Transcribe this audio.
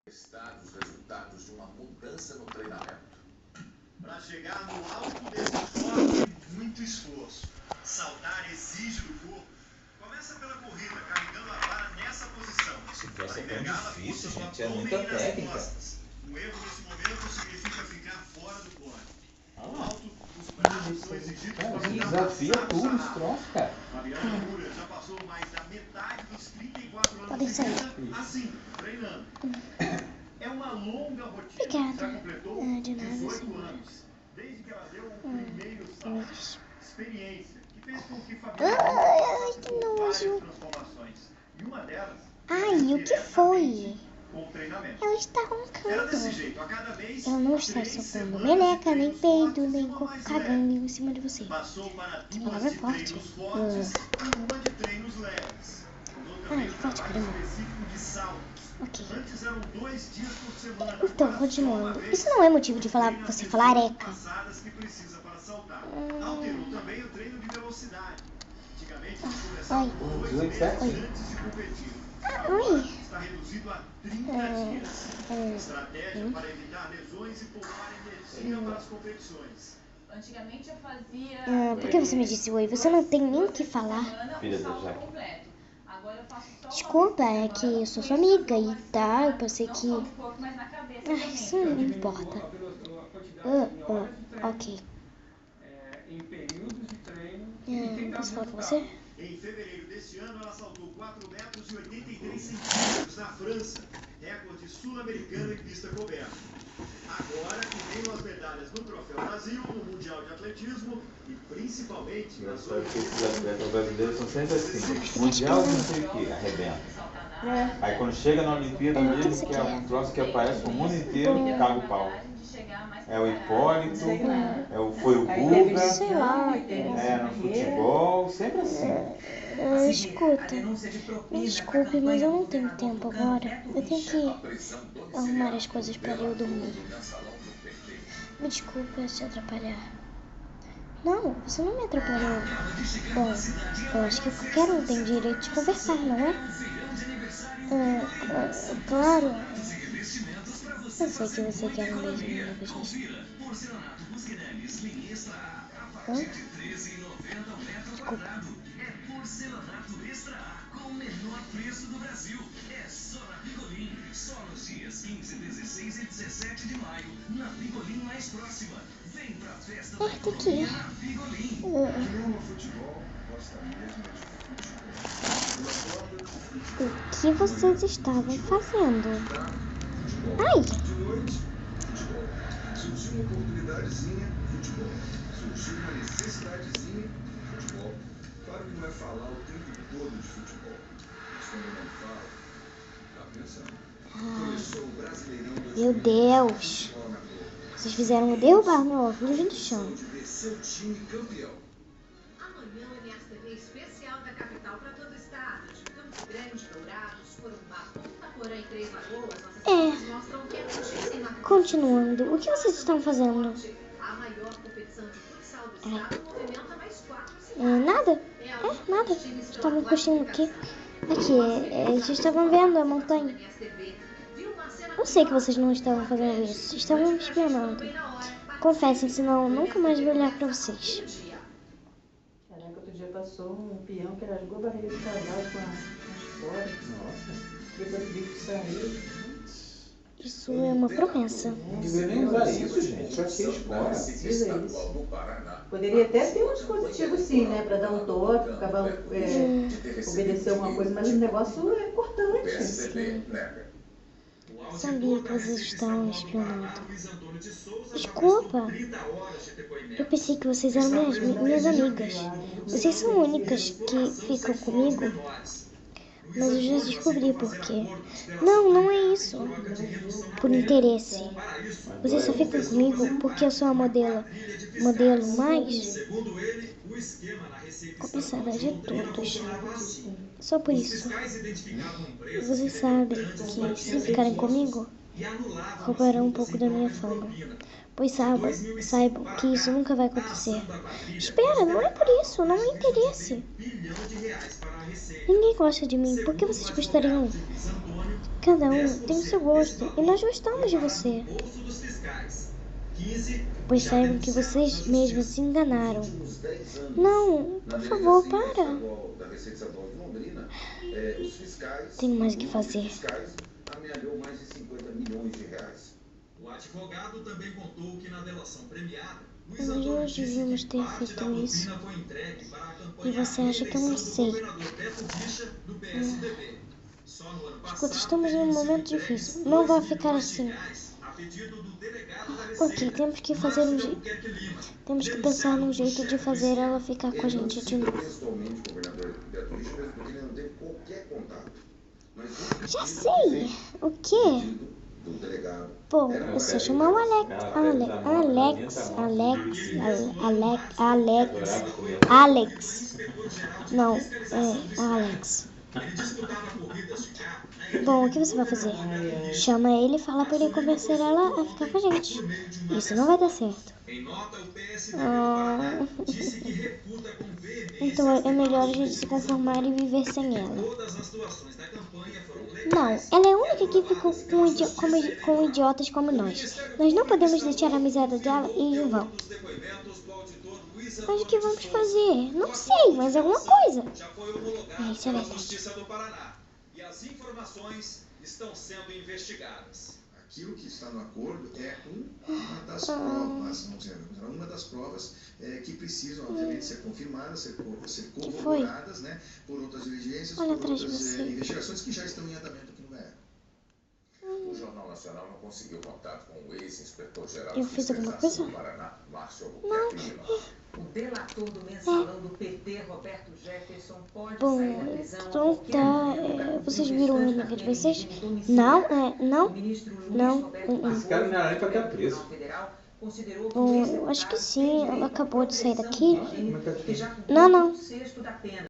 Os resultados de uma mudança no treinamento. Para chegar no alto desse esporte, muito esforço. Saltar exige do corpo. Começa pela corrida, carregando a vara nessa posição. Esse troço é tão difícil, gente. É muita técnica. Um erro nesse momento significa ficar fora do corte. No alto, os braços são exigidos para desafia tudo esse troço, cara. Mariana Moura já passou mais da metade dos 34 anos de vida assim, treinando. É uma longa rotina. Já completou 18 anos. Desde que ela deu o primeiro salto. Experiência que fez com que Fabiana passasse por várias transformações. E uma delas... Ai, o que foi? Com o treinamento. Ela está roncando. Era desse jeito, a cada mês, ela não está soltando meleca, nem peido, nem cagando em cima de você. Passou para Que palavra forte. treinos fortes e uma de treinos leves. Ai, forte, caramba. Específico de saltos. Ok. Antes eram 2 dias por semana. Então, continuando. Isso não é motivo de você falar eca. Que precisa para saltar. Alterou também o treino de velocidade. Antigamente, começava com 2 meses antes de competir. Agora está reduzido a 30 dias. Estratégia para evitar lesões e poupar energia para as competições. Antigamente eu fazia... Por que você me disse oi? Você não tem nem o que falar. Filha da Jaque. Agora eu faço só Desculpa, é que eu sou sua amiga e tá, eu pensei que... um pouco mais na cabeça Ah, também. isso não importa. Ok. Em períodos de treino. Posso falar com você? Em fevereiro deste ano, ela saltou 4 metros e 83 centímetros na França, recorde sul-americano em pista coberta. Agora que tem as medalhas no Troféu Brasil, no Mundial de Atletismo e principalmente nas Esses atletas brasileiros são sempre assim. Mundial não sei o que, arrebenta. Aí quando chega na Olimpíada mesmo, que é um troço que aparece o mundo inteiro, caga o pau. É o Hipólito, foi o Guga, Sei lá. no futebol, sempre assim. Escuta, me desculpe, mas eu não tenho tempo agora. Eu tenho que arrumar as coisas para eu dormir. Me desculpe se atrapalhar. Não, você não me atrapalhou. Bom, eu acho que qualquer um tem direito de conversar, não é? Claro. Eu sei que você quer um beijinho na bochecha. Desculpa. Porcelanato Extra A com o menor preço do Brasil. É só na Picolin. Só nos dias 15, 16 e 17 de maio. Na Picolin mais próxima. Vem pra festa da economia na Picolin. Ama futebol, gosta mesmo de futebol. O que vocês estavam fazendo? Ai! De noite, futebol. Surgiu uma oportunidadezinha, futebol. Surgiu uma necessidadezinha, futebol. Claro que não é falar o tempo todo de futebol. Mas quando não fala, tá pensando. Começou o Brasileirão 2020. Meu Deus! Vocês fizeram eu derrubar meu óculos do chão. De ver seu time campeão. Amanhã o MSTV especial da capital para todo o estado. De Campo Grande, Dourados, Corumbá, Ponta Porã e Três Lagoas. Nossas imagens mostram que é notícia em Mato Grosso. Continuando, o que vocês estão fazendo? A maior competição de futsal do estado movimenta mais 4 cidades. Nada? Nada. Estavam curtindo o quê? Aqui, eles estavam vendo a montanha. Eu sei que vocês não estavam fazendo isso. Estavam me espionando. Confessem, senão eu nunca mais vou olhar pra vocês. Caraca, outro dia passou um peão que rasgou a barriga de cavalo com a espora. Nossa. Depois o bicho saiu. Isso é uma promessa. Não devia nem usar isso, gente. Pra que espora? Precisa isso. Poderia até ter um dispositivo sim, né? Pra dar um toque, o cavalo obedecer alguma coisa, mas o negócio é importante. Sim. Sabia que vocês estavam espionando. Desculpa. Eu pensei que vocês eram minhas amigas. Vocês são únicas que ficam comigo. Mas eu já descobri por quê. Não é isso. Por interesse. Vocês só ficam comigo porque eu sou a modelo mais cobiçada de todos. Só por isso. Vocês sabem que se ficarem comigo, roubarão um pouco da minha fama. Pois saibam que isso nunca vai acontecer. Espera, não é por isso, não me interessa. Ninguém gosta de mim, por que vocês gostariam? Cada um tem o seu gosto, e nós gostamos de você. Pois saibam que vocês mesmos se enganaram. Não, por favor, para. Tenho mais o que fazer. O advogado também contou que na delação premiada, Mas nós devíamos ter feito isso. E você acha que eu não sei? Escuta, estamos em um momento difícil. Não vai ficar assim. Ok, temos que fazer um jeito. Temos que pensar num jeito de fazer ela ficar com a gente de novo. Já sei. O quê? Bom, você chama o Alex. Não, é Alex. Bom, o que você vai fazer? Chama ele e fala para ele convencer ela a ficar com a gente. Isso não vai dar certo. Então é melhor a gente se conformar e viver sem ela. Não, ela é a única que ficou com idiotas como nós. Nós não podemos deixar a amizade dela ir em vão. Mas o que vamos fazer? Não sei, mas alguma coisa. Isso é verdade. E as informações estão sendo investigadas. Aquilo que está no acordo é uma das provas, vamos dizer, uma das provas que precisam, obviamente, ser confirmadas, ser corroboradas, né, por outras diligências, por outras investigações que já estão em andamento aqui no BR. O Jornal Nacional não conseguiu contato com o ex-inspetor-geral Eu fiz alguma coisa? do Paraná, Márcio Albuquerque Lima. O delator do mensalão do PT, Roberto Jefferson, pode Bom, sair da prisão então tá. Vocês viram a amiga de vocês? Não. Esse cara não era nem pra estar preso. Bom, eu acho que sim. Ela acabou de sair daqui. Como é que é? Não.